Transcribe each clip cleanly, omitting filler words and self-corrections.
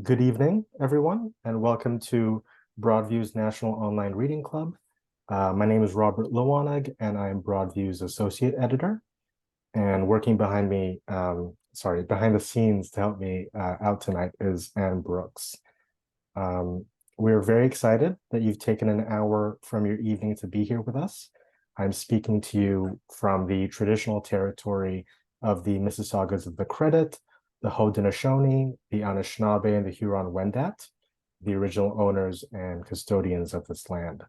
Good evening, everyone, and welcome to Broadview's National Online Reading Club. My name is Robert Liwanag, and I am Broadview's Associate Editor. And working behind me, behind the scenes to help me out tonight is Anne Brooks. We're very excited that you've taken an hour from your evening to be here with us. I'm speaking to you from the traditional territory of the Mississaugas of the Credit, the Haudenosaunee, the Anishinaabe, and the Huron-Wendat, the original owners and custodians of this land.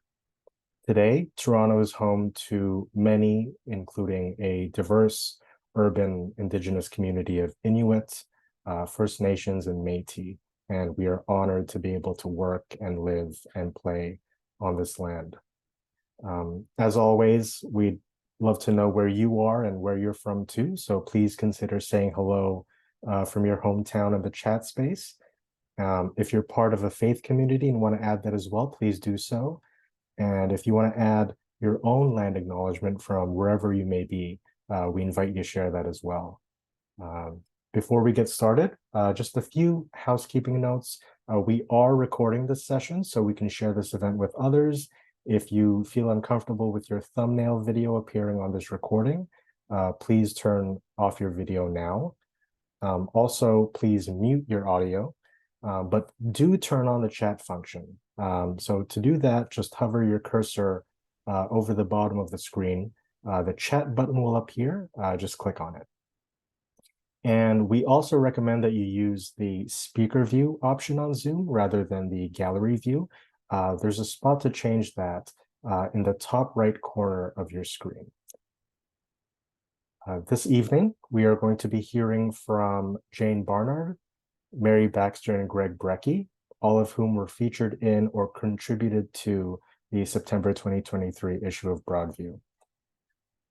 Today, Toronto is home to many, including a diverse urban Indigenous community of Inuit, First Nations, and Métis, and we are honored to be able to work and live and play on this land. As always, we'd love to know where you are and where you're from too, so please consider saying hello from your hometown in the chat space. If you're part of a faith community and want to add that as well, please do so. And if you want to add your own land acknowledgement from wherever you may be, we invite you to share that as well. Before we get started, just a few housekeeping notes. We are recording this session so we can share this event with others. If you feel uncomfortable with your thumbnail video appearing on this recording, please turn off your video now. Also, please mute your audio, but do turn on the chat function. So to do that, just hover your cursor over the bottom of the screen. The chat button will appear, just click on it. And we also recommend that you use the speaker view option on Zoom rather than the gallery view. There's a spot to change that in the top right corner of your screen. This evening, we are going to be hearing from Jane Barnard, Mary Baxter, and Gregg Brekke, all of whom were featured in or contributed to the September 2023 issue of Broadview.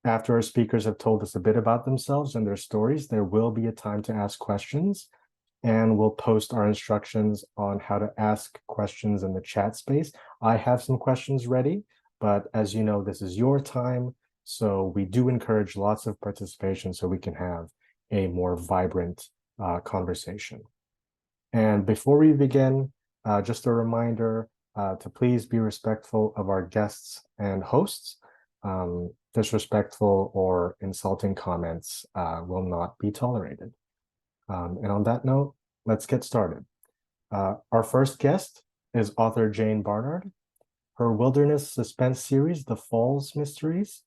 After our speakers have told us a bit about themselves and their stories, there will be a time to ask questions, and we'll post our instructions on how to ask questions in the chat space. I have some questions ready, but as you know, this is your time, so we do encourage lots of participation so we can have a more vibrant conversation. And before we begin, just a reminder to please be respectful of our guests and hosts. Disrespectful or insulting comments will not be tolerated. And on that note, let's get started. Our first guest is author Jane Barnard. Her wilderness suspense series, The Falls Mysteries,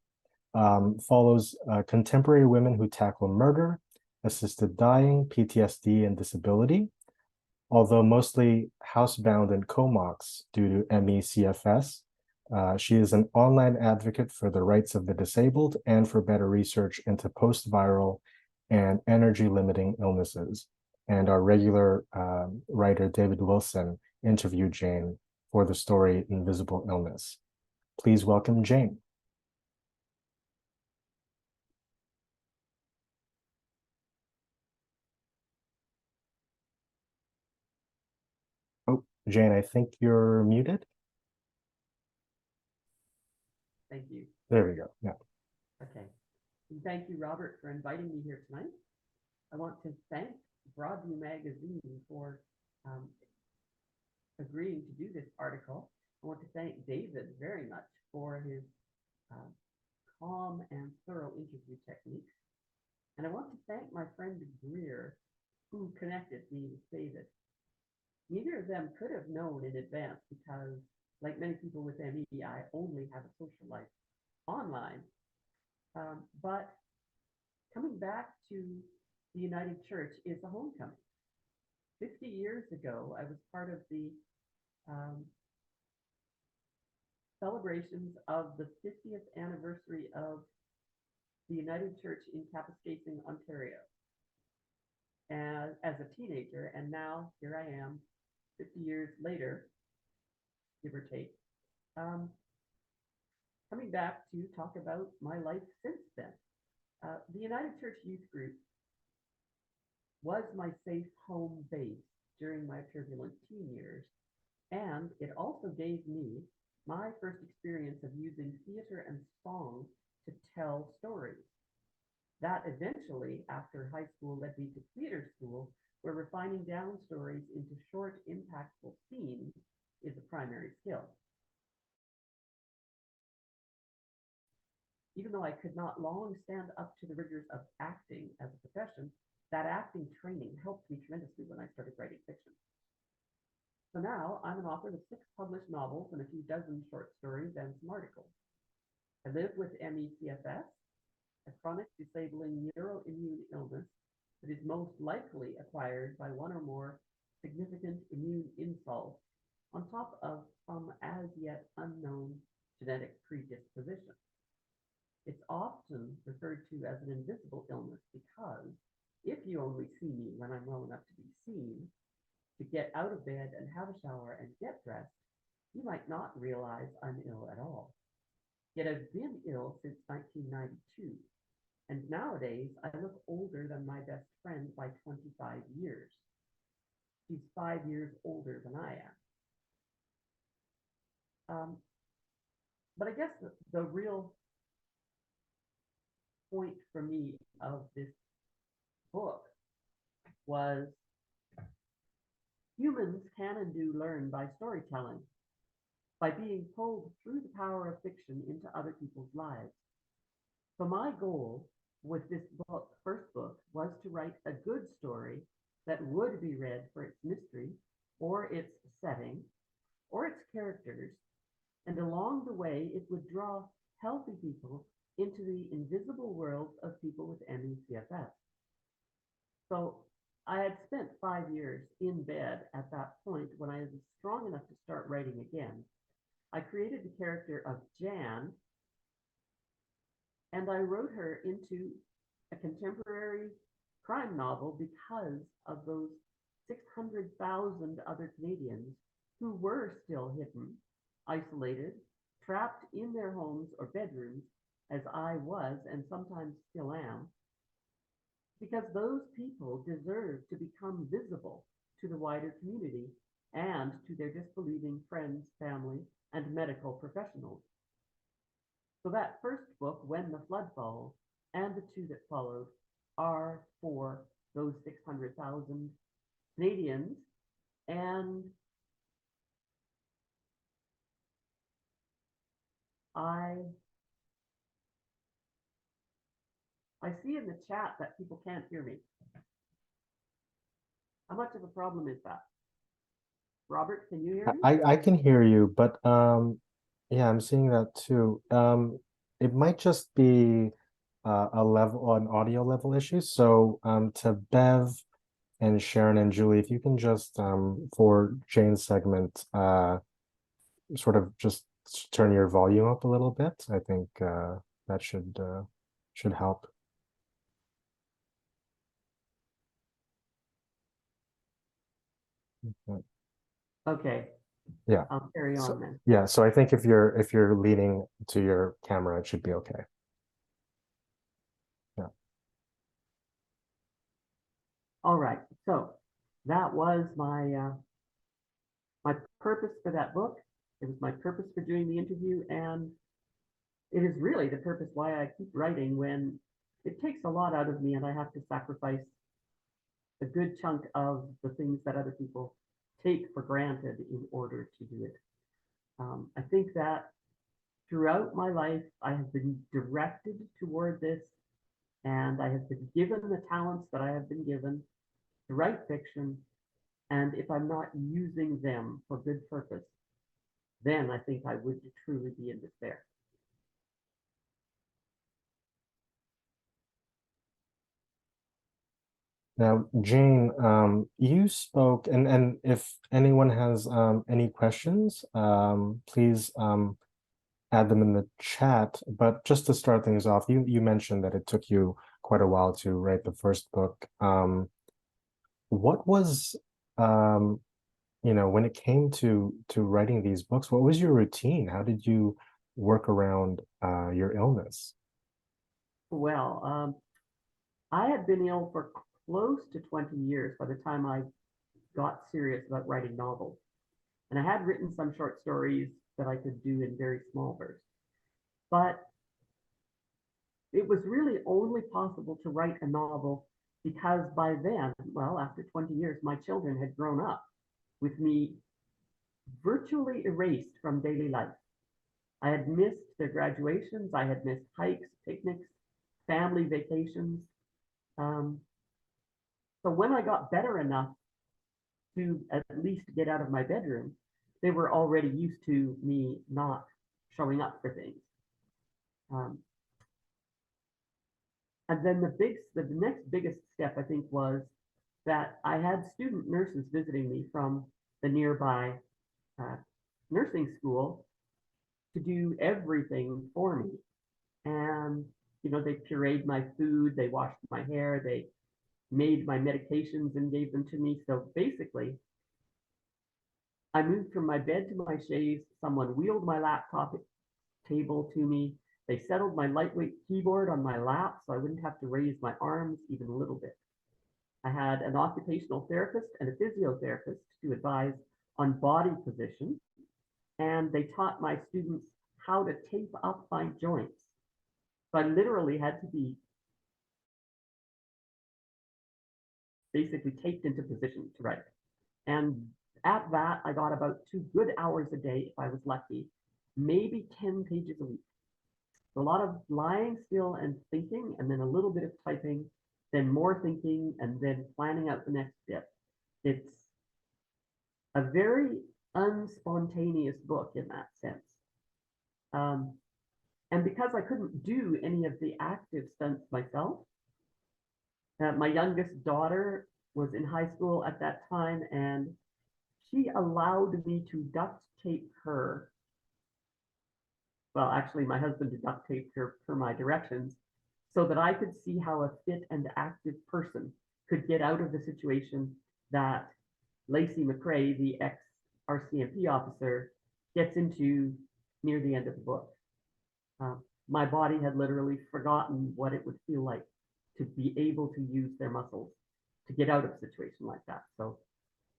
follows contemporary women who tackle murder, assisted dying, PTSD, and disability. Although mostly housebound in Comox due to ME/CFS, she is an online advocate for the rights of the disabled and for better research into post-viral and energy-limiting illnesses. And our regular writer, David Wilson, interviewed Jane for the story Invisible Illness. Please welcome Jane. Oh, Jane, I think you're muted. Thank you. There we go. Yeah. Okay. And thank you, Robert, for inviting me here tonight. I want to thank Broadview magazine for agreeing to do this article. I want to thank David very much for his calm and thorough interview techniques. And I want to thank my friend Greer, who connected me with David. Neither of them could have known in advance because, like many people with ME, I only have a social life online. But coming back to the United Church is a homecoming. 50 years ago, I was part of the celebrations of the 50th anniversary of the United Church in Kapuskasing, Ontario, as a teenager, and now here I am, 50 years later, give or take, coming back to talk about my life since then. The United Church Youth Group was my safe home base during my turbulent teen years, and it also gave me my first experience of using theater and song to tell stories. That eventually, after high school, led me to theater school, where refining down stories into short, impactful scenes is a primary skill. Even though I could not long stand up to the rigors of acting as a profession, that acting training helped me tremendously when I started writing fiction. So now I'm an author with 6 published novels and a few dozen short stories and some articles. I live with ME/CFS, a chronic disabling neuroimmune illness that is most likely acquired by one or more significant immune insults on top of some as yet unknown genetic predisposition. It's often referred to as an invisible illness because if you only see me when I'm well enough to be seen, to get out of bed and have a shower and get dressed, you might not realize I'm ill at all. Yet I've been ill since 1992, and nowadays I look older than my best friend by 25 years. She's 5 years older than I am. But I guess the real point for me of this book was humans can and do learn by storytelling, by being pulled through the power of fiction into other people's lives. So my goal with this book, first book, was to write a good story that would be read for its mystery, or its setting, or its characters, and along the way it would draw healthy people into the invisible world of people with ME/CFS. So I had spent 5 years in bed at that point when I was strong enough to start writing again. I created the character of Jan, and I wrote her into a contemporary crime novel because of those 600,000 other Canadians who were still hidden, isolated, trapped in their homes or bedrooms, as I was and sometimes still am, because those people deserve to become visible to the wider community and to their disbelieving friends, family, and medical professionals. So that first book, When the Flood Falls, and the 2 that followed are for those 600,000 Canadians. And I see in the chat that people can't hear me. How much of a problem is that? Robert, can you hear me? I can hear you, but yeah, I'm seeing that too. It might just be an audio level issue. So to Bev and Sharon and Julie, if you can just for Jane's segment sort of just turn your volume up a little bit. I think that should help. Okay. Yeah. I'll carry on then. Yeah, so I think if you're leaning to your camera, it should be okay. Yeah. All right. So that was my my purpose for that book. It was my purpose for doing the interview, and it is really the purpose why I keep writing when it takes a lot out of me and I have to sacrifice a good chunk of the things that other people take for granted in order to do it. I think that throughout my life, I have been directed toward this, and I have been given the talents that I have been given to write fiction. And if I'm not using them for good purpose, then I think I would truly be in despair. Now, Jane, you spoke, and if anyone has any questions, please add them in the chat. But just to start things off, you mentioned that it took you quite a while to write the first book. What was, when it came to writing these books, what was your routine? How did you work around your illness? Well, I had been ill for close to 20 years by the time I got serious about writing novels. And I had written some short stories that I could do in very small bursts. But it was really only possible to write a novel because by then, well, after 20 years, my children had grown up with me virtually erased from daily life. I had missed their graduations. I had missed hikes, picnics, family vacations. Um, so when I got better enough to at least get out of my bedroom, they were already used to me not showing up for things. Um, and then the next biggest step, I think, was that I had student nurses visiting me from the nearby uh, nursing school to do everything for me. And, you know, they pureed my food, they washed my hair, they made my medications and gave them to me. So basically, I moved from my bed to my chaise. Someone wheeled my laptop table to me. They settled my lightweight keyboard on my lap so I wouldn't have to raise my arms even a little bit. I had an occupational therapist and a physiotherapist to advise on body position, and they taught my students how to tape up my joints. So I literally had to be basically taped into position to write. And at that, I got about 2 good hours a day, if I was lucky, maybe 10 pages a week. So a lot of lying still and thinking, and then a little bit of typing, then more thinking, and then planning out the next step. It's a very unspontaneous book in that sense. And because I couldn't do any of the active stunts myself, my youngest daughter was in high school at that time, and she allowed me to duct tape her. Well, actually, my husband duct taped her per my directions so that I could see how a fit and active person could get out of the situation that Lacey McRae, the ex-RCMP officer, gets into near the end of the book. My body had literally forgotten what it would feel like to be able to use their muscles to get out of a situation like that. So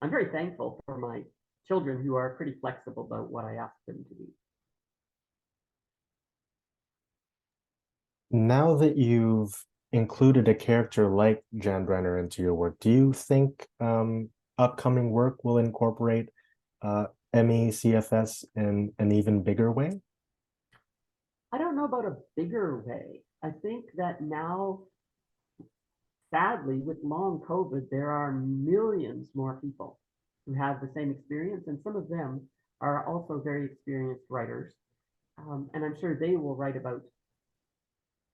I'm very thankful for my children who are pretty flexible about what I ask them to do. Now that you've included a character like Jan Brenner into your work, do you think upcoming work will incorporate ME CFS in an even bigger way? I don't know about a bigger way. I think that now, sadly, with long COVID, there are millions more people who have the same experience, and some of them are also very experienced writers. And I'm sure they will write about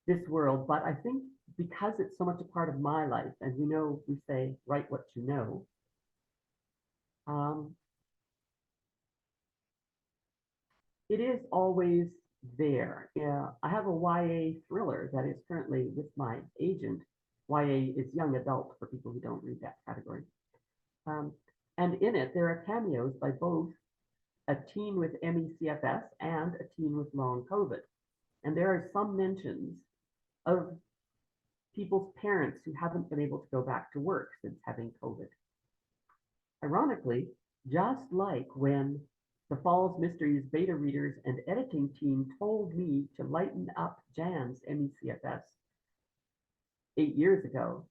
this world, but I think because it's so much a part of my life, and you know, we say, write what you know, it is always there. Yeah, I have a YA thriller that is currently with my agent. YA is young adult for people who don't read that category. Um, and in it, there are cameos by both a teen with ME/CFS and a teen with long COVID. And there are some mentions of people's parents who haven't been able to go back to work since having COVID. Ironically, just like when the Falls Mysteries beta readers and editing team told me to lighten up Jan's ME/CFS 8 years ago,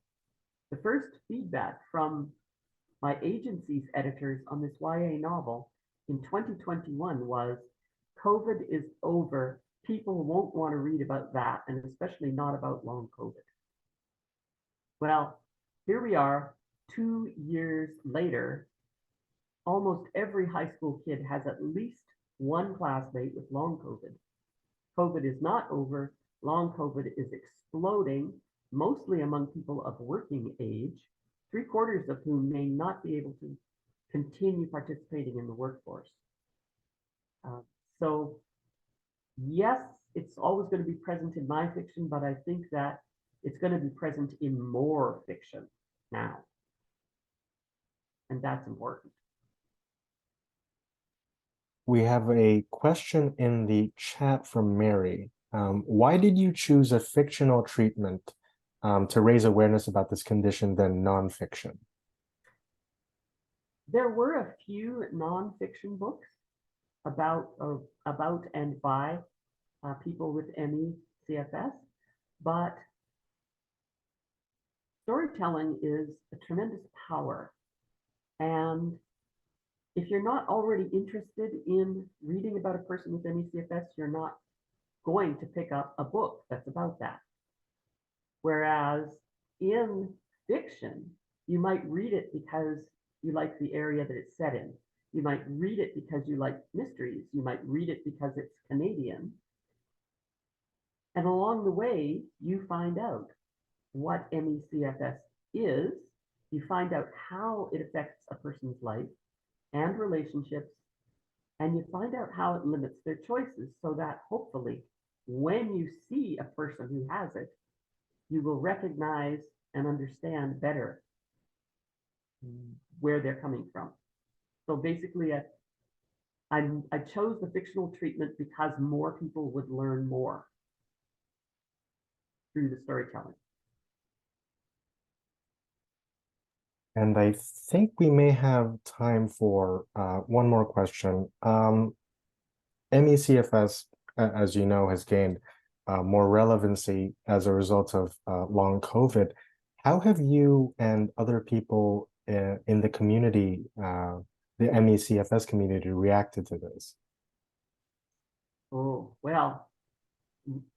the first feedback from my agency's editors on this YA novel in 2021 was, COVID is over. People won't want to read about that, and especially not about long COVID. Well, here we are 2 years later. Almost every high school kid has at least one classmate with long COVID. COVID is not over. Long COVID is exploding, mostly among people of working age, 3/4 of whom may not be able to continue participating in the workforce. So yes, it's always going to be present in my fiction, but I think that it's going to be present in more fiction now. And that's important. We have a question in the chat from Mary. Why did you choose a fictional treatment to raise awareness about this condition than nonfiction? There were a few nonfiction books about and by people with ME/CFS, but storytelling is a tremendous power. And if you're not already interested in reading about a person with ME/CFS, you're not going to pick up a book that's about that. Whereas in fiction, you might read it because you like the area that it's set in. You might read it because you like mysteries. You might read it because it's Canadian. And along the way, you find out what ME/CFS is. You find out how it affects a person's life and relationships, and you find out how it limits their choices so that hopefully when you see a person who has it, you will recognize and understand better where they're coming from. So basically, I chose the fictional treatment because more people would learn more through the storytelling. And I think we may have time for one more question. ME/CFS, as you know, has gained more relevancy as a result of long COVID. How have you and other people in the community, the ME/CFS community, reacted to this? Oh, well,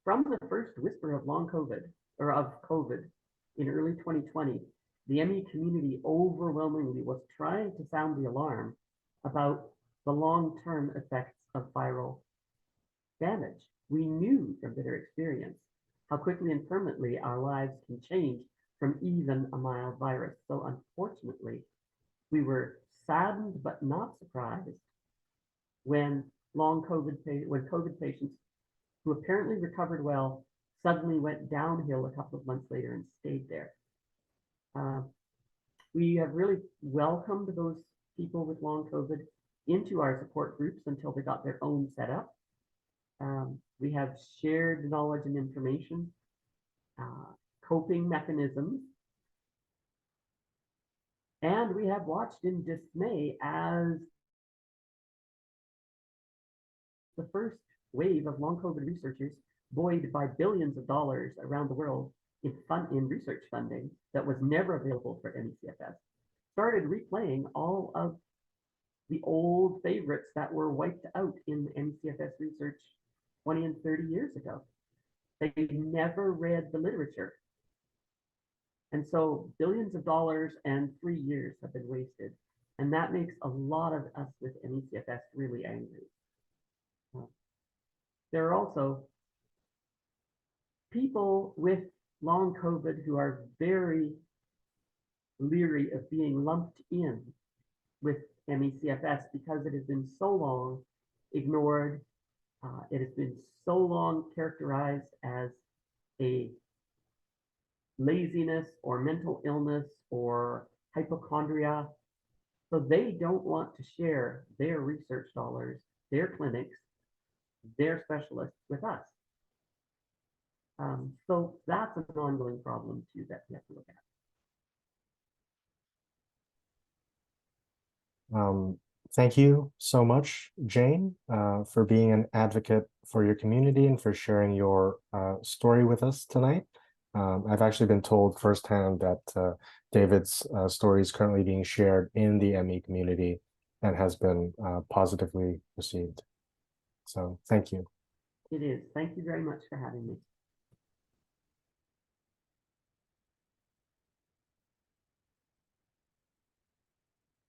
from the first whisper of long COVID or of COVID in early 2020, the ME community overwhelmingly was trying to sound the alarm about the long-term effects of viral damage. We knew from bitter experience how quickly and permanently our lives can change from even a mild virus. So unfortunately, we were saddened but not surprised when COVID patients who apparently recovered well suddenly went downhill a couple of months later and stayed there. We have really welcomed those people with long COVID into our support groups until they got their own setup. We have shared knowledge and information, coping mechanisms, and we have watched in dismay as the first wave of long COVID researchers, buoyed by billions of dollars around the world in research funding that was never available for ME/CFS, started replaying all of the old favorites that were wiped out in ME/CFS research 20 and 30 years ago. They never read the literature. And so billions of dollars and 3 years have been wasted. And that makes a lot of us with ME/CFS really angry. There are also people with long COVID who are very leery of being lumped in with ME/CFS because it has been so long ignored. It has been so long characterized as a laziness or mental illness or hypochondria. So they don't want to share their research dollars, their clinics, their specialists with us. So that's an ongoing problem too that we have to look at. Thank you so much, Jane, for being an advocate for your community and for sharing your story with us tonight. I've actually been told firsthand that David's story is currently being shared in the ME community and has been positively received. So thank you. It is. Thank you very much for having me.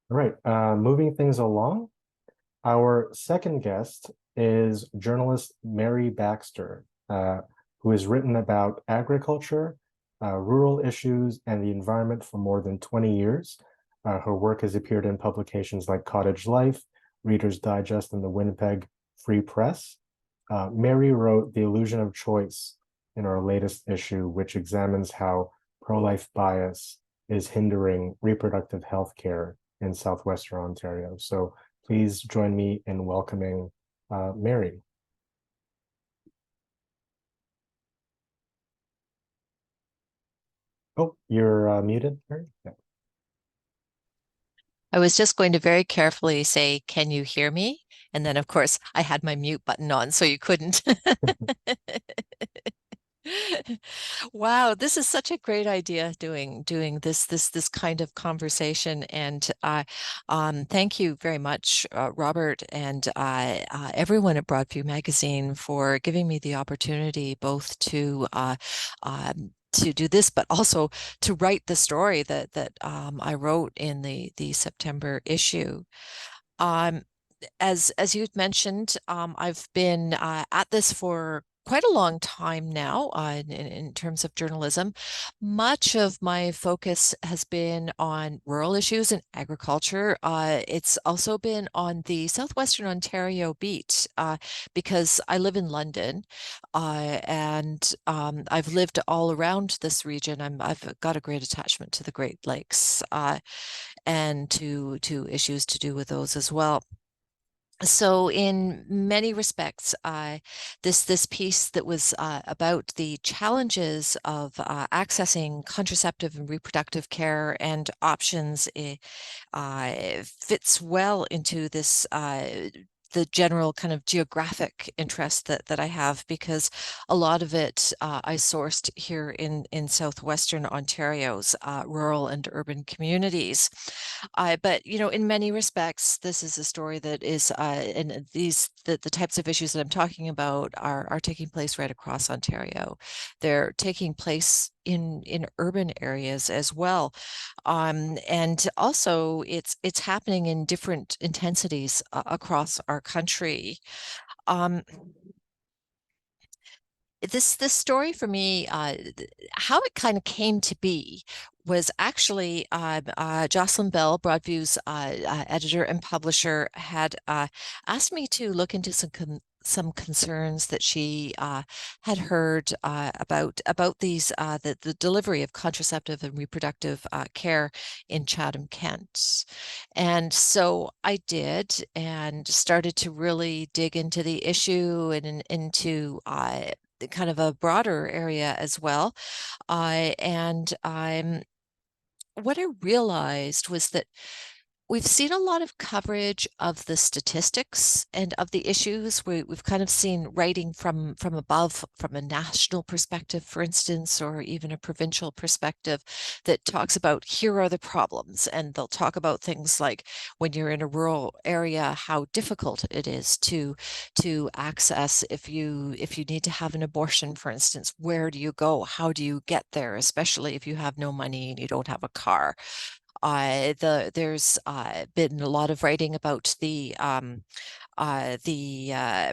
All right, moving things along. Our second guest is journalist Mary Baxter, who has written about agriculture, rural issues, and the environment for more than 20 years. Her work has appeared in publications like Cottage Life, Reader's Digest, and the Winnipeg Free Press. Mary wrote The Illusion of Choice in our latest issue, which examines how pro-life bias is hindering reproductive health care in Southwestern Ontario. So please join me in welcoming Mary. Oh, you're muted, Mary? Yeah. I was just going to very carefully say, can you hear me? And then, of course, I had my mute button on, so you couldn't. Wow, this is such a great idea doing this kind of conversation. And thank you very much, Robert, and everyone at Broadview Magazine for giving me the opportunity both to do this, but also to write the story that I wrote in the September issue. Um, as you'd mentioned, I've been at this for quite a long time now in terms of journalism. Much of my focus has been on rural issues and agriculture. It's also been on the southwestern Ontario beat because I live in London and I've lived all around this region. I've got a great attachment to the Great Lakes and to issues to do with those as well. So in many respects, this piece that was about the challenges of accessing contraceptive and reproductive care and options fits well into this the general kind of geographic interest that I have, because a lot of it I sourced here in southwestern Ontario's rural and urban communities. But in many respects, this is a story that is, and the types of issues that I'm talking about are taking place right across Ontario. They're taking place in urban areas as well, and also it's happening in different intensities across our country. Um, this story for me, how it kind of came to be was actually Jocelyn Bell, Broadview's editor and publisher, had asked me to look into some concerns that she had heard about these the delivery of contraceptive and reproductive care in Chatham, Kent. And so I did, and started to really dig into the issue and into kind of a broader area as well. And what I realized was that we've seen a lot of coverage of the statistics and of the issues. We've kind of seen writing from above, from a national perspective, for instance, or even a provincial perspective, that talks about here are the problems. And they'll talk about things like when you're in a rural area, how difficult it is to access if you need to have an abortion, for instance. Where do you go? How do you get there? Especially if you have no money and you don't have a car. There's been a lot of writing about the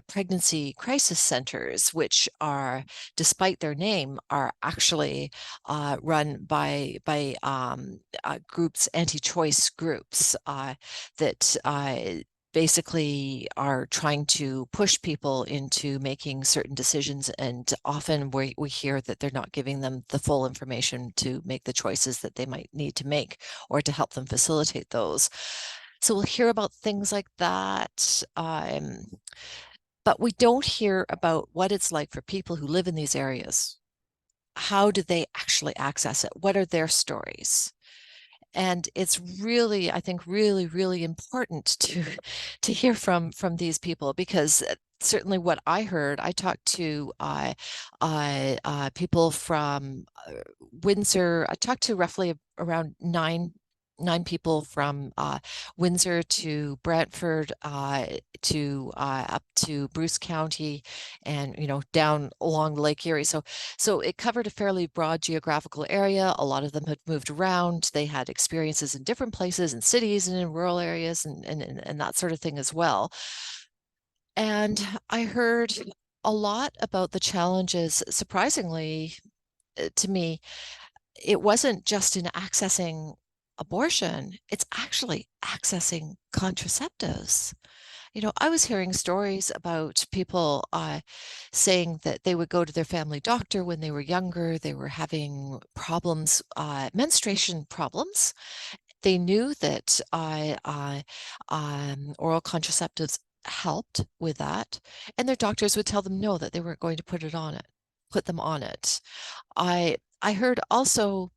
pregnancy crisis centers, which are, despite their name, are actually run by groups, anti-choice groups that basically are trying to push people into making certain decisions, and often we hear that they're not giving them the full information to make the choices that they might need to make, or to help them facilitate those. So we'll hear about things like that, but we don't hear about what it's like for people who live in these areas. How do they actually access it? What are their stories? And it's really, I think, really, really important to hear from these people, because certainly what I heard, I talked to people from Windsor. I talked to roughly around nine people from Windsor to Brantford to up to Bruce County, and down along Lake Erie. So it covered a fairly broad geographical area. A lot of them had moved around. They had experiences in different places, in cities and in rural areas, and that sort of thing as well. And I heard a lot about the challenges. Surprisingly, to me, it wasn't just in accessing abortion, it's actually accessing contraceptives. I was hearing stories about people saying that they would go to their family doctor when they were younger. They were having problems, menstruation problems. They knew that oral contraceptives helped with that, and their doctors would tell them no, that they weren't going to put them on it. I heard also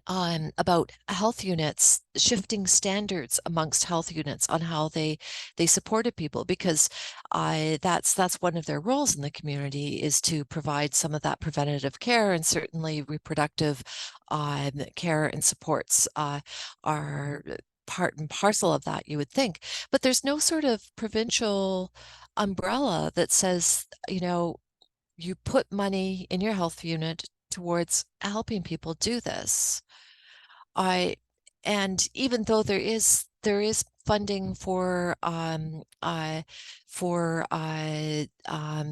about health units shifting standards amongst health units on how they supported people, because that's one of their roles in the community, is to provide some of that preventative care, and certainly reproductive care and supports are part and parcel of that, you would think. But there's no sort of provincial umbrella that says, you put money in your health unit towards helping people do this. I and even though there is funding for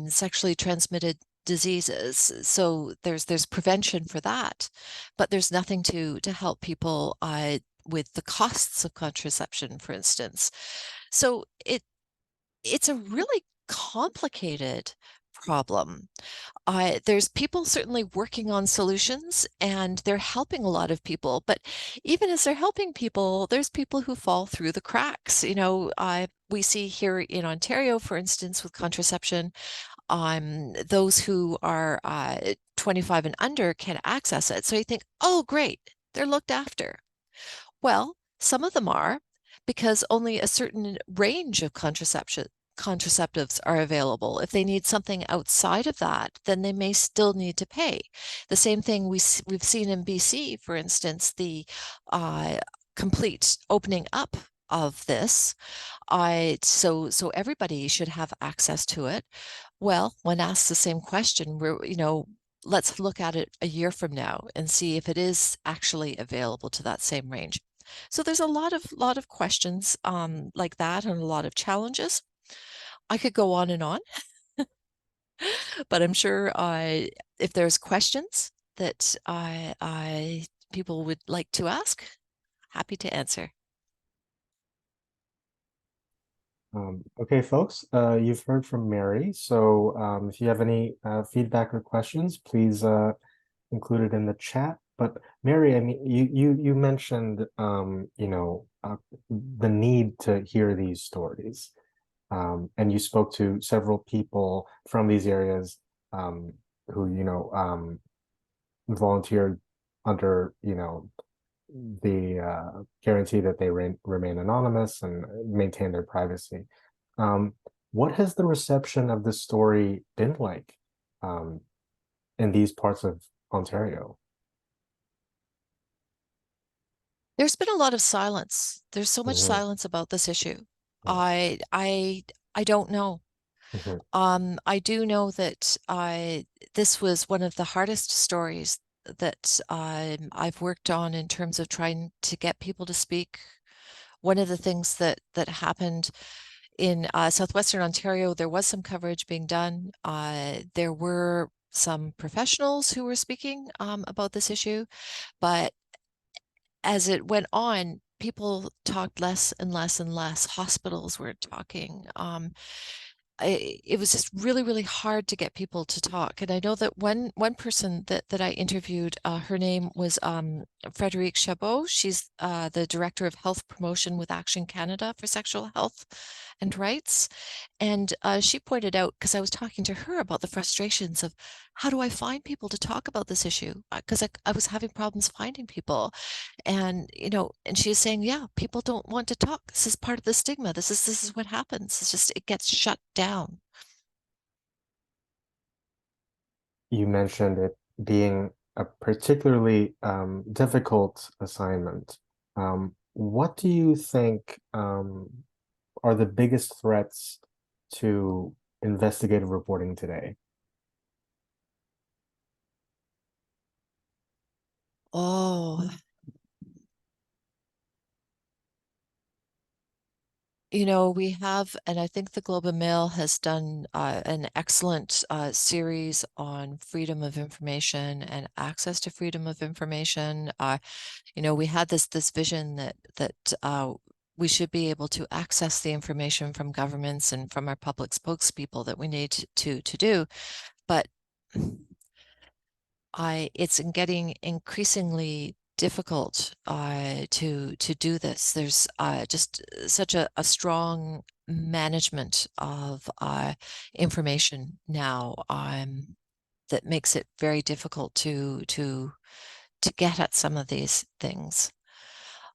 sexually transmitted diseases, so there's prevention for that, but there's nothing to help people with the costs of contraception, for instance. So it's a really complicated problem. There's people certainly working on solutions, and they're helping a lot of people. But even as they're helping people, there's people who fall through the cracks. We see here in Ontario, for instance, with contraception, those who are 25 and under can access it. So you think, oh, great, they're looked after. Well, some of them are, because only a certain range of contraceptives are available. If they need something outside of that, then they may still need to pay. The same thing we've seen in BC, for instance, the complete opening up of this. So everybody should have access to it. Well, when asked the same question, let's look at it a year from now and see if it is actually available to that same range. So there's a lot of questions like that, and a lot of challenges. I could go on and on, but I'm sure if there's questions that I people would like to ask, happy to answer. Okay, folks, you've heard from Mary. So if you have any feedback or questions, please include it in the chat. But Mary, I mean, you mentioned the need to hear these stories, and you spoke to several people from these areas who volunteered under the guarantee that they remain anonymous and maintain their privacy. What has the reception of this story been like in these parts of Ontario? There's been a lot of silence. There's so much Mhm, silence about this issue. yeah, I don't know. mhm. I do know that this was one of the hardest stories that I've worked on in terms of trying to get people to speak. One of the things that happened in southwestern Ontario, there was some coverage being done. There were some professionals who were speaking about this issue, but as it went on, people talked less and less and less. Hospitals were talking. It was just really, really hard to get people to talk. And I know that one person that I interviewed, her name was Frederique Chabot. She's the Director of Health Promotion with Action Canada for Sexual Health and Rights. And she pointed out, because I was talking to her about the frustrations of how do I find people to talk about this issue? Because I was having problems finding people. And she's saying, yeah, people don't want to talk. This is part of the stigma. This is what happens. It's just, it gets shut down. You mentioned it being a particularly difficult assignment. What do you think are the biggest threats to investigative reporting today? Oh, we have, and I think the Globe and Mail has done an excellent series on freedom of information and access to freedom of information. We had this vision that we should be able to access the information from governments and from our public spokespeople that we need to do, but it's getting increasingly difficult to do this. There's just such a strong management of information now that makes it very difficult to to get at some of these things.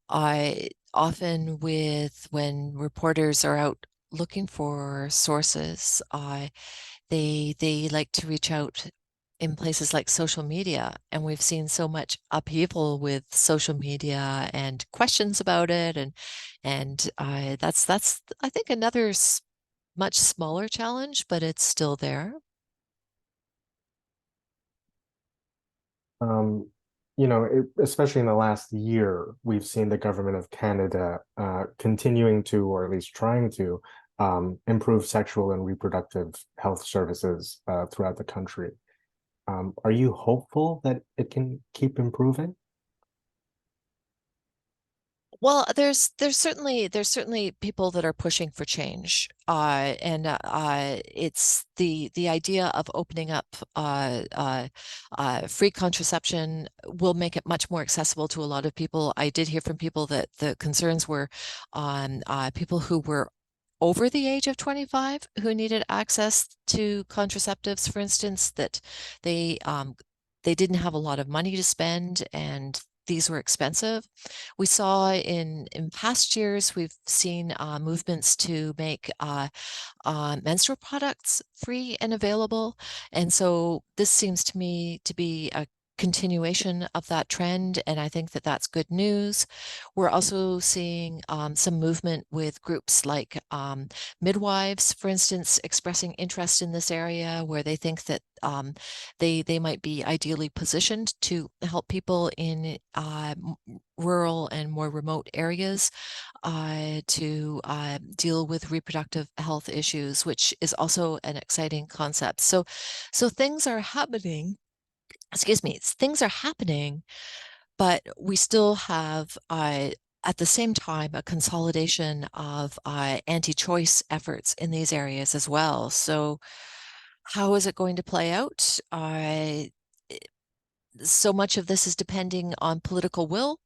I often when reporters are out looking for sources, they like to reach out in places like social media, and we've seen so much upheaval with social media and questions about it, and that's I think another much smaller challenge, but it's still there. Um, especially in the last year, we've seen the government of Canada continuing to, or at least trying to, improve sexual and reproductive health services throughout the country. Are you hopeful that it can keep improving? Well, there's certainly people that are pushing for change, and it's the idea of opening up free contraception will make it much more accessible to a lot of people. I did hear from people that the concerns were on people who were over the age of 25 who needed access to contraceptives, for instance, that they um, they didn't have a lot of money to spend and these were expensive. We saw in past years, we've seen movements to make menstrual products free and available. And so this seems to me to be a continuation of that trend, and I think that that's good news. We're also seeing some movement with groups like midwives, for instance, expressing interest in this area where they think that they might be ideally positioned to help people in rural and more remote areas to deal with reproductive health issues, which is also an exciting concept. So things are happening. Excuse me, things are happening, but we still have at the same time a consolidation of anti-choice efforts in these areas as well. So how is it going to play out? So much of this is depending on political will.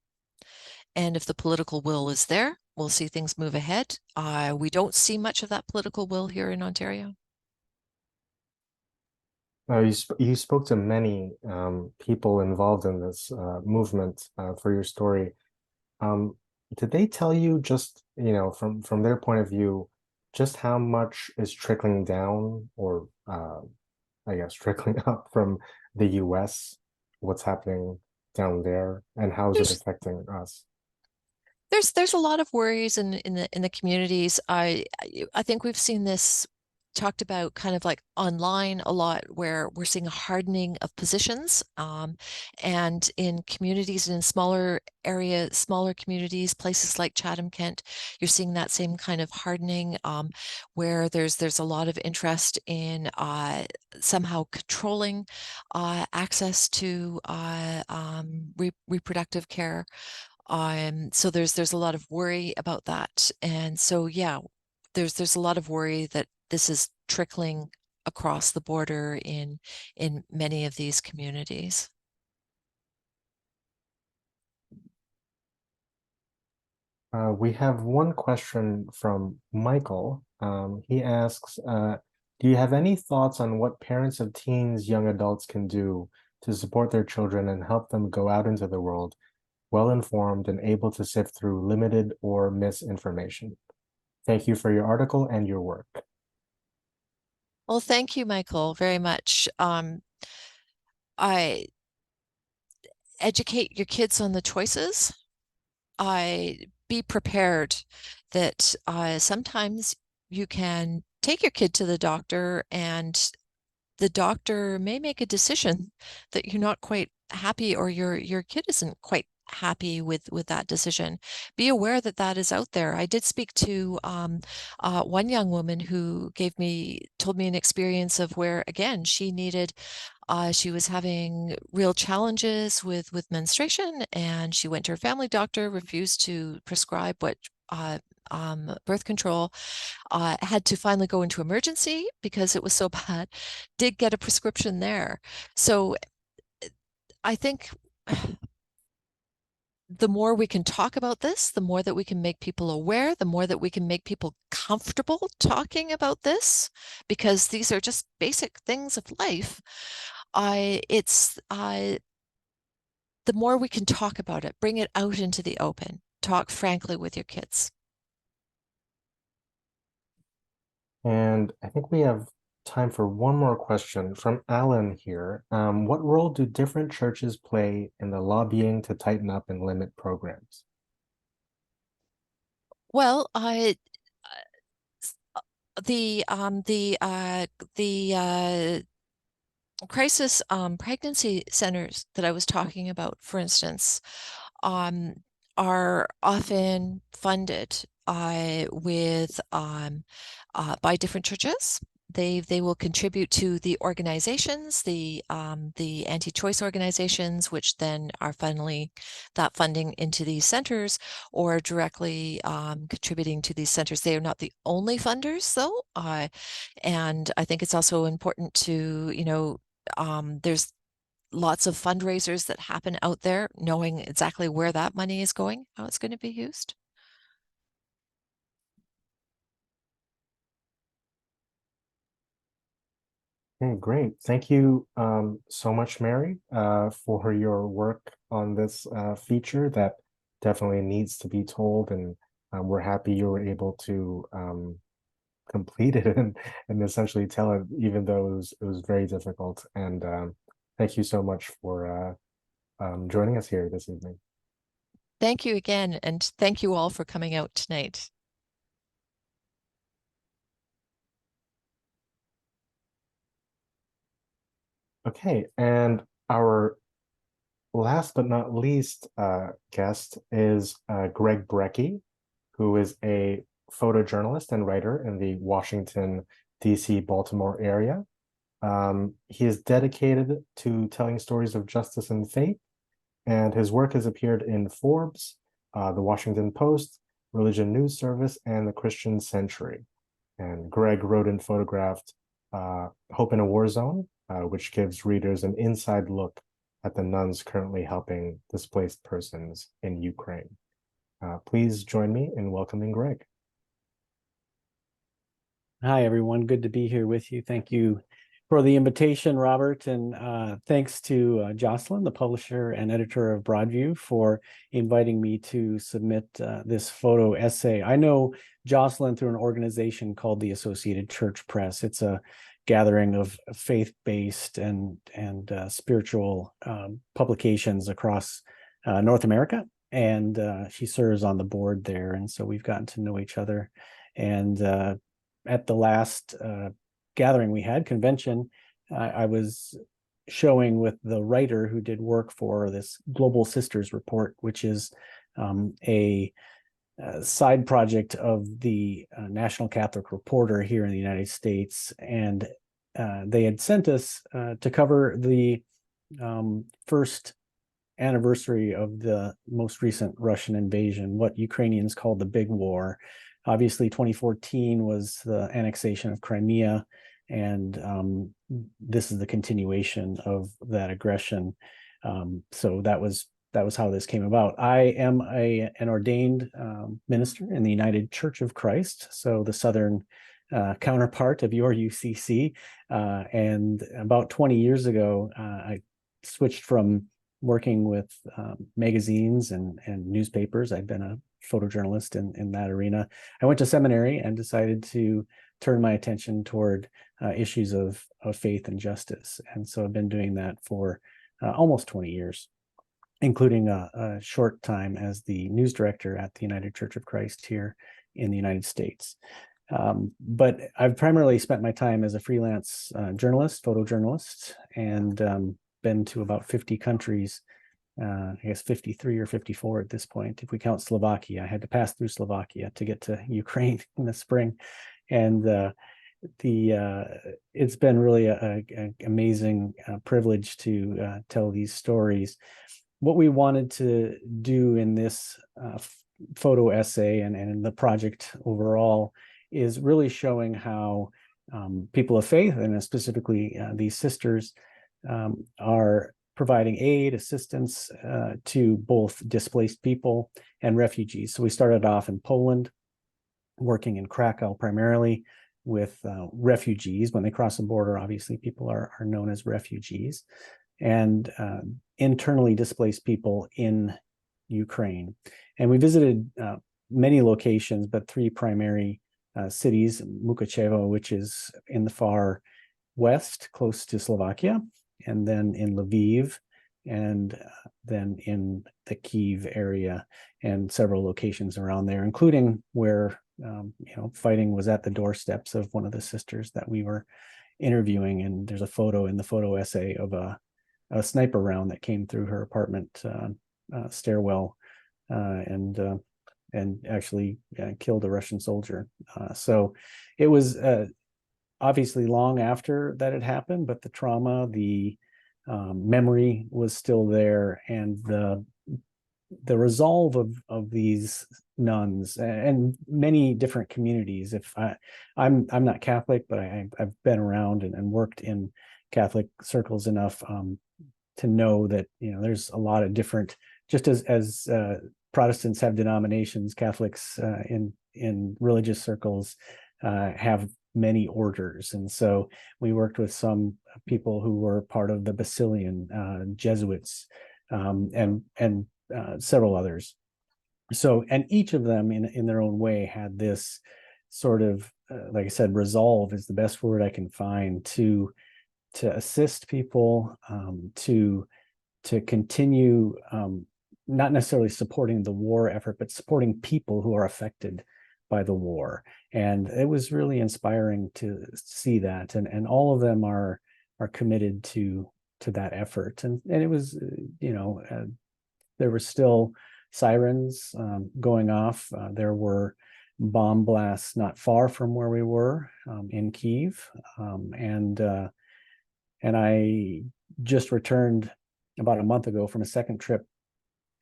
And if the political will is there, we'll see things move ahead. We don't see much of that political will here in Ontario. You spoke to many people involved in this movement for your story. Um, did they tell you just, from their point of view, just how much is trickling down or I guess trickling up from the US, what's happening down there, and how is it There's affecting us? there's a lot of worries in the communities. I think we've seen this talked about kind of like online a lot, where we're seeing a hardening of positions, and in communities and in smaller communities, places like Chatham, Kent, you're seeing that same kind of hardening, where there's a lot of interest in somehow controlling access to reproductive care. So there's a lot of worry about that. And so yeah, there's a lot of worry that this is trickling across the border in many of these communities. We have one question from Michael. He asks, do you have any thoughts on what parents of teens, young adults can do to support their children and help them go out into the world well informed and able to sift through limited or misinformation? Thank you for your article and your work. Well, thank you, Michael, very much. I educate your kids on the choices. I be prepared that sometimes you can take your kid to the doctor and the doctor may make a decision that you're not quite happy, or your kid isn't quite happy with that decision. Be aware that that is out there. I did speak to one young woman who told me an experience of where, again, she was having real challenges with menstruation, and she went to her family doctor, refused to prescribe birth control, had to finally go into emergency because it was so bad, did get a prescription there. So I think the more we can talk about this, the more that we can make people aware, the more that we can make people comfortable talking about this, because these are just basic things of life. It's the more we can talk about it, bring it out into the open, talk frankly with your kids. And I think we have time for one more question from Alan here. What role do different churches play in the lobbying to tighten up and limit programs? Well, the crisis pregnancy centers that I was talking about, for instance, um, are often funded with by different churches. They will contribute to the organizations, the anti-choice organizations, which then are funneling that funding into these centers or directly contributing to these centers. They are not the only funders, though, and I think it's also important to, there's lots of fundraisers that happen out there, knowing exactly where that money is going, how it's going to be used. Okay, great. Thank you so much, Mary, for your work on this feature that definitely needs to be told. And we're happy you were able to complete it and essentially tell it, even though it was very difficult. And thank you so much for joining us here this evening. Thank you again, and thank you all for coming out tonight. Okay, and our last but not least guest is Gregg Brekke, who is a photojournalist and writer in the Washington, D.C., Baltimore area. He is dedicated to telling stories of justice and faith, and his work has appeared in Forbes, the Washington Post, Religion News Service, and the Christian Century. And Gregg wrote and photographed Hope in a War Zone, which gives readers an inside look at the nuns currently helping displaced persons in Ukraine. Please join me in welcoming Gregg. Hi, everyone. Good to be here with you. Thank you for the invitation, Robert, and thanks to Jocelyn, the publisher and editor of Broadview, for inviting me to submit this photo essay. I know Jocelyn through an organization called the Associated Church Press. It's a gathering of faith-based and spiritual publications across North America, and she serves on the board there, and so we've gotten to know each other. And at the last gathering we had, convention, I was showing with the writer who did work for this Global Sisters report, which is a side project of the National Catholic Reporter here in the United States. And they had sent us to cover the first anniversary of the most recent Russian invasion, what Ukrainians call the Big War. Obviously, 2014 was the annexation of Crimea, and this is the continuation of that aggression. So that was how this came about. I am an ordained minister in the United Church of Christ, so the southern counterpart of your UCC. And about 20 years ago, I switched from working with magazines and newspapers. I've been a photojournalist in that arena. I went to seminary and decided to turn my attention toward issues of faith and justice. And so I've been doing that for almost 20 years, including a short time as the news director at the United Church of Christ here in the United States. But I've primarily spent my time as a freelance journalist, photojournalist, and been to about 50 countries, I guess 53 or 54 at this point, if we count Slovakia. I had to pass through Slovakia to get to Ukraine in the spring. And it's been really an amazing privilege to tell these stories. What we wanted to do in this photo essay and in the project overall is really showing how people of faith, and specifically these sisters, are providing aid, assistance to both displaced people and refugees. So we started off in Poland, working in Krakow primarily with refugees. When they cross the border, obviously people are known as refugees. and internally displaced people in Ukraine. And we visited many locations, but three primary cities: Mukachevo, which is in the far west, close to Slovakia, and then in Lviv, and then in the Kyiv area, and several locations around there, including where fighting was at the doorsteps of one of the sisters that we were interviewing. And there's a photo in the photo essay of a sniper round that came through her apartment stairwell and actually killed a Russian soldier. So it was obviously long after that had happened, but the trauma, the memory was still there, and the resolve of these nuns and many different communities. I'm not Catholic, but I've been around and worked in Catholic circles enough to know that there's a lot of different, just as Protestants have denominations, Catholics in religious circles have many orders. And so we worked with some people who were part of the Basilian Jesuits and several others. So, and each of them in their own way had this sort of, like I said, resolve is the best word I can find to assist people, to continue not necessarily supporting the war effort, but supporting people who are affected by the war. And it was really inspiring to see that. And all of them are committed to that effort. And it was, there were still sirens going off. There were bomb blasts not far from where we were in Kyiv. And I just returned about a month ago from a second trip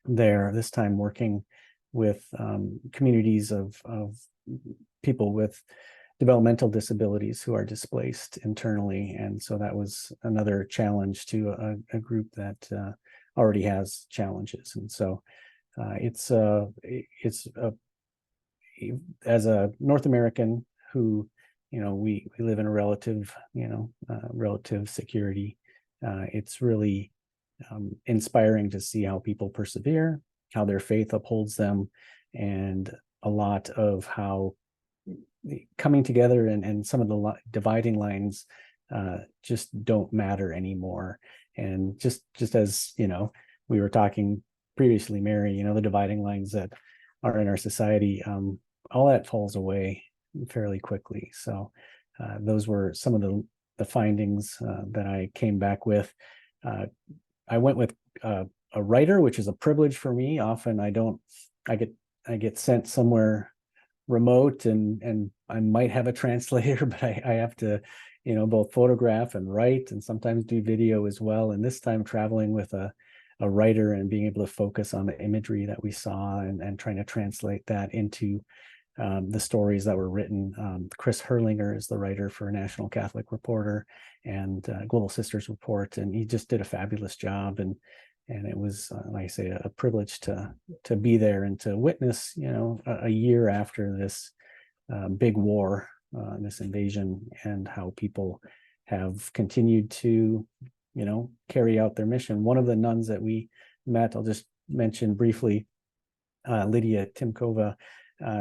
there, this time working with communities of people with developmental disabilities who are displaced internally. And so that was another challenge to a group that already has challenges. And so it's as a North American who, we live in a relative security. It's really inspiring to see how people persevere, how their faith upholds them, and a lot of how coming together and some of the dividing lines just don't matter anymore. And just as we were talking previously, Mary, the dividing lines that are in our society, all that falls away fairly quickly. So those were some of the findings that I came back with. I went with a writer, which is a privilege for me. Often I get sent somewhere remote and I might have a translator, but I have to, both photograph and write and sometimes do video as well. And this time traveling with a writer and being able to focus on the imagery that we saw and trying to translate that into the stories that were written. Chris Herlinger is the writer for National Catholic Reporter and Global Sisters Report, and he just did a fabulous job. And it was, like I say, a privilege to be there and to witness, a year after this big war, this invasion, and how people have continued to, carry out their mission. One of the nuns that we met, I'll just mention briefly, Lydia Timkova.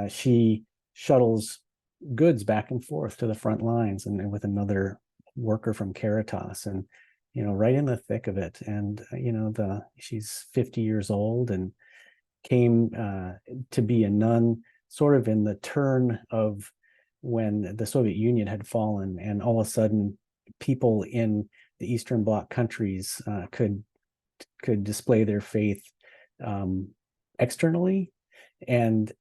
She shuttles goods back and forth to the front lines, and with another worker from Caritas, and right in the thick of it. And she's 50 years old and came to be a nun sort of in the turn of when the Soviet Union had fallen, and all of a sudden people in the Eastern Bloc countries could display their faith externally. And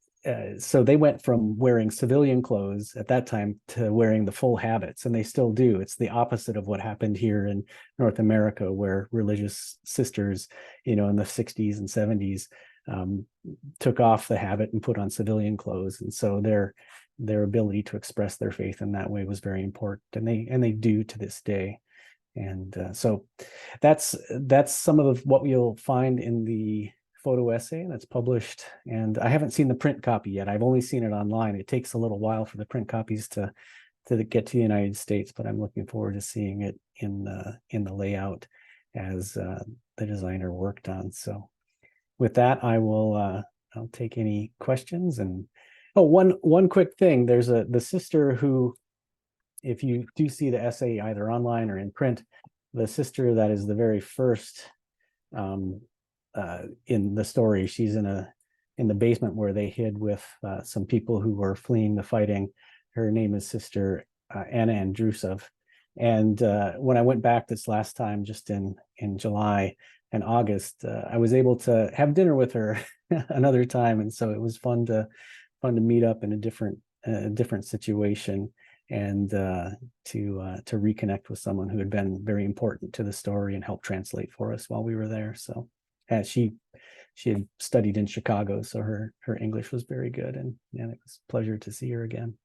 so they went from wearing civilian clothes at that time to wearing the full habits, and they still do. It's the opposite of what happened here in North America, where religious sisters, in the 60s and 70s, took off the habit and put on civilian clothes. And so their ability to express their faith in that way was very important, and they do to this day. And so that's some of what you'll find in the photo essay that's published. And I haven't seen the print copy yet. I've only seen it online. It takes a little while for the print copies to get to the United States, but I'm looking forward to seeing it in the layout. as the designer worked on. So with that, I'll take any questions. And one quick thing, there's the sister who, if you do see the essay either online or in print, the sister that is the very first in the story, she's in the basement where they hid with some people who were fleeing the fighting. Her name is Sister Anna Andrusov. And when I went back this last time, just in July and August, I was able to have dinner with her another time, and so it was fun to meet up in a different situation, and to reconnect with someone who had been very important to the story and helped translate for us while we were there. So she had studied in Chicago, so her English was very good, and it was a pleasure to see her again.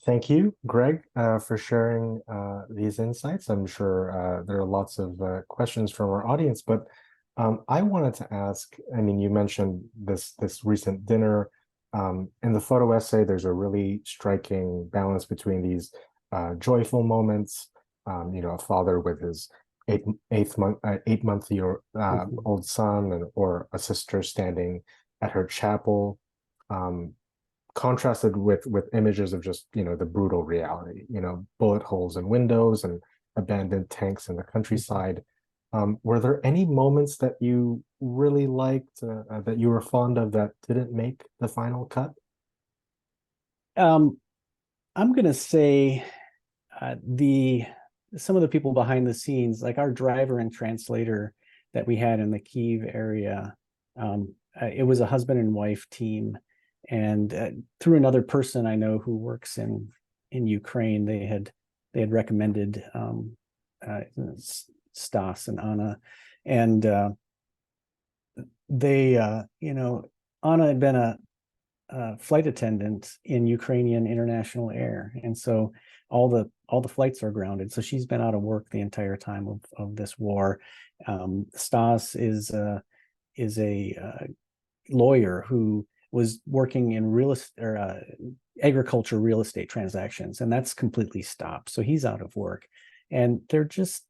Thank you, Greg, for sharing these insights. I'm sure there are lots of questions from our audience, but I wanted to ask, I mean, you mentioned this recent dinner. In the photo essay, there's a really striking balance between these joyful moments, a father with his 8-month-old old son, or a sister standing at her chapel, contrasted with images of just the brutal reality, bullet holes in windows and abandoned tanks in the countryside. Were there any moments that you really liked, that you were fond of, that didn't make the final cut? I'm going to say some of the people behind the scenes, like our driver and translator that we had in the Kyiv area, it was a husband and wife team. And through another person I know who works in Ukraine, they had recommended Stas and Anna, and Anna had been a flight attendant in Ukrainian international air, and so all the flights are grounded. So she's been out of work the entire time of this war. Stas is a lawyer who was working in agriculture real estate transactions, and that's completely stopped. So he's out of work, and they're just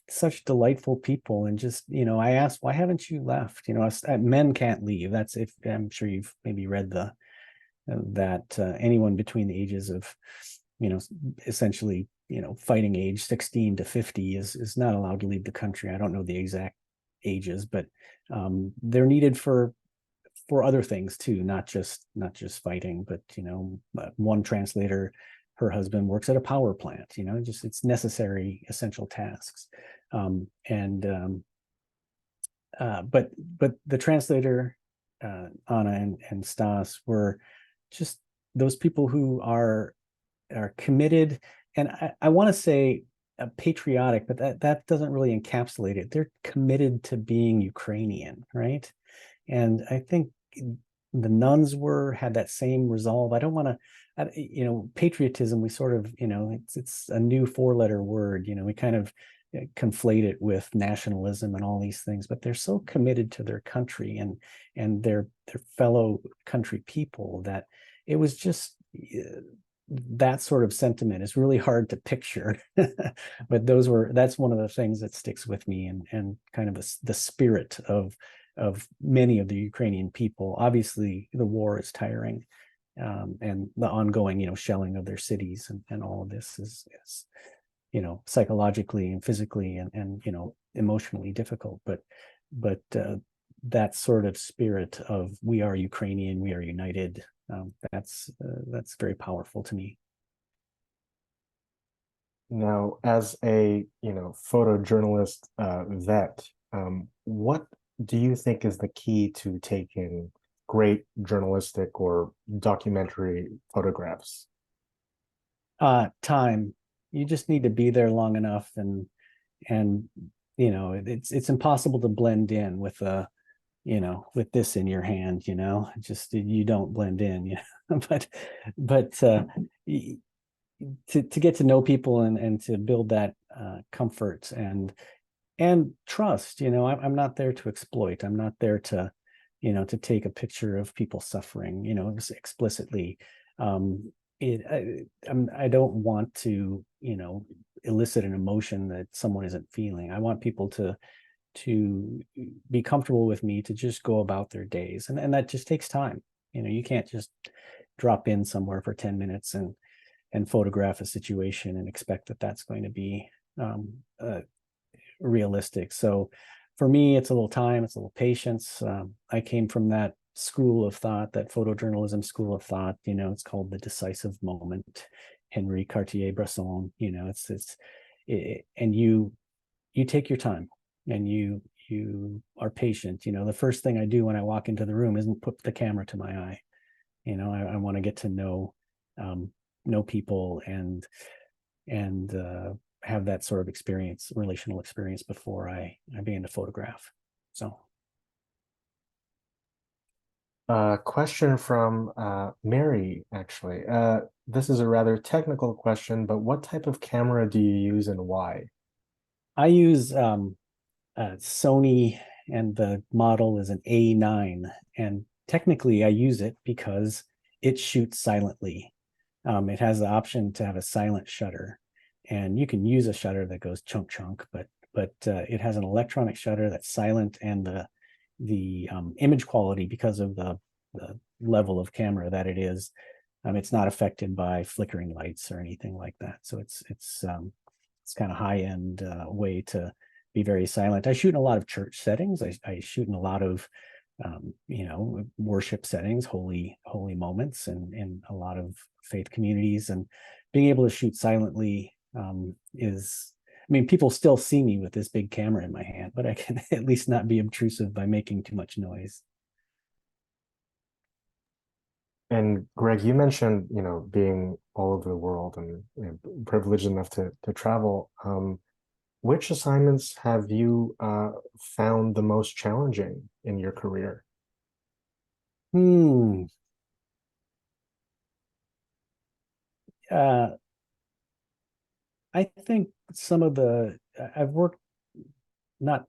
such delightful people. And just, I asked, why haven't you left? Men can't leave. That's, if I'm sure you've maybe read that anyone between the ages of, essentially, fighting age 16 to 50 is not allowed to leave the country. I don't know the exact ages, but they're needed for other things too, not just fighting. But one translator, her husband works at a power plant. Just, it's necessary, essential tasks. But the translator, Anna and Stas, were just those people who are committed, and I want to say patriotic, but that doesn't really encapsulate it. They're committed to being Ukrainian, right? And I think the nuns had that same resolve. I don't want to, patriotism, we sort of, it's a new 4-letter word. We kind of conflate it with nationalism and all these things, but they're so committed to their country and their fellow country people that it was just that sort of sentiment is really hard to picture. But that's one of the things that sticks with me, and kind of the spirit of many of the Ukrainian people. Obviously, the war is tiring, and the ongoing, shelling of their cities and all of this is psychologically and physically and emotionally difficult. But that sort of spirit of, we are Ukrainian, we are united, that's very powerful to me. Now, as a photojournalist vet, what do you think is the key to taking great journalistic or documentary photographs? Time. You just need to be there long enough, and it's impossible to blend in with with this in your hand. Just, you don't blend in. But to get to know people and to build that comfort and trust. I'm not there to exploit. I'm not there to to take a picture of people suffering explicitly. I don't want to, elicit an emotion that someone isn't feeling. I want people to be comfortable with me, to just go about their days, and that just takes time. You can't just drop in somewhere for 10 minutes and photograph a situation and expect that that's going to be realistic. So for me, it's a little time, it's a little patience. I came from that school of thought, that photojournalism school of thought. It's called the decisive moment. Henri Cartier-Bresson. And you take your time, and you are patient. The first thing I do when I walk into the room isn't put the camera to my eye. I want to get to know people and have that sort of experience, relational experience, before I begin to photograph. So. Question from Mary, actually. This is a rather technical question, but what type of camera do you use and why? I use Sony, and the model is an A9. And technically, I use it because it shoots silently. It has the option to have a silent shutter, and you can use a shutter that goes chunk, but it has an electronic shutter that's silent, and the image quality, because of the level of camera that it is, it's not affected by flickering lights or anything like that. So it's kind of high-end way to be very silent. I shoot in a lot of church settings. I shoot in a lot of worship settings, holy moments, and in a lot of faith communities. And being able to shoot silently people still see me with this big camera in my hand, but I can at least not be obtrusive by making too much noise. And Greg, you mentioned, being all over the world and privileged enough to travel. Which assignments have you found the most challenging in your career? I think some of I've worked in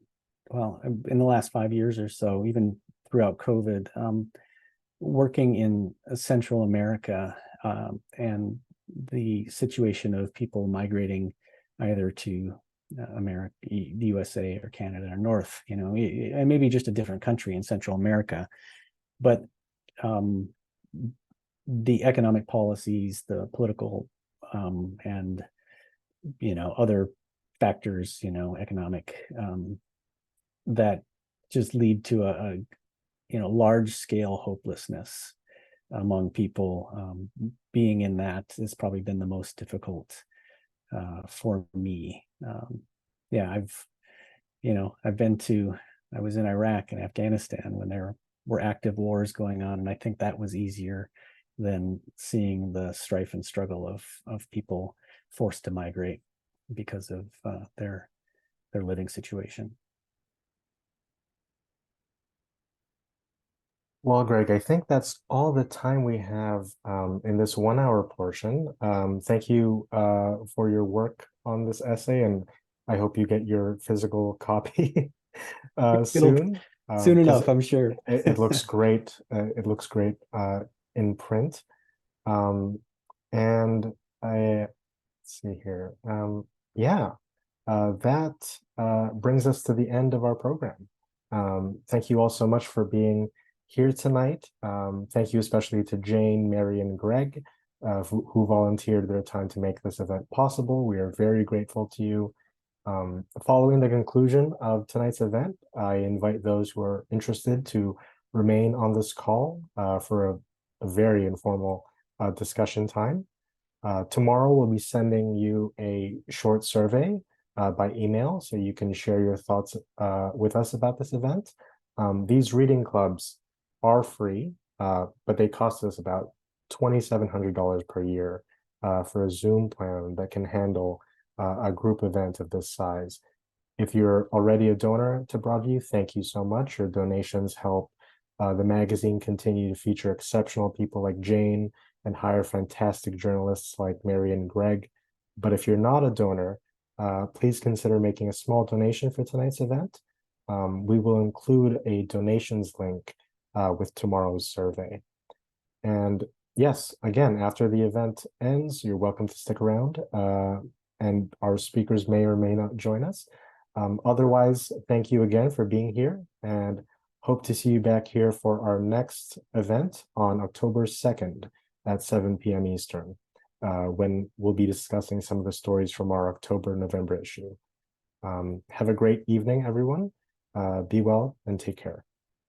the last 5 years or so, even throughout COVID, working in Central America, and the situation of people migrating either to America, the USA, or Canada, or North, and maybe just a different country in Central America. But the economic policies, the political, and other factors, economic, that just lead to a large scale hopelessness among people. Being in that has probably been the most difficult for me. I was in Iraq and Afghanistan when there were active wars going on, and I think that was easier than seeing the strife and struggle of people forced to migrate because of their living situation. Well, Greg, I think that's all the time we have in this 1 hour portion. Thank you for your work on this essay, and I hope you get your physical copy soon. Soon enough, I'm sure. It looks great. It looks great in print. And let's see here. That brings us to the end of our program. Thank you all so much for being here tonight. Thank you especially to Jane, Mary, and Greg, who volunteered their time to make this event possible. We are very grateful to you. Following the conclusion of tonight's event, I invite those who are interested to remain on this call for a very informal discussion time. Tomorrow we'll be sending you a short survey by email, so you can share your thoughts with us about this event. These reading clubs are free, but they cost us about $2,700 per year for a Zoom plan that can handle a group event of this size. If you're already a donor to Broadview, thank you so much. Your donations help the magazine continue to feature exceptional people like Jane and hire fantastic journalists like Mary and Greg. But if you're not a donor, please consider making a small donation for tonight's event. We will include a donations link with tomorrow's survey. And yes, again, after the event ends, you're welcome to stick around, and our speakers may or may not join us. Otherwise, thank you again for being here, and hope to see you back here for our next event on October 2nd at 7 p.m. Eastern, when we'll be discussing some of the stories from our October-November issue. Have a great evening, everyone. Be well and take care.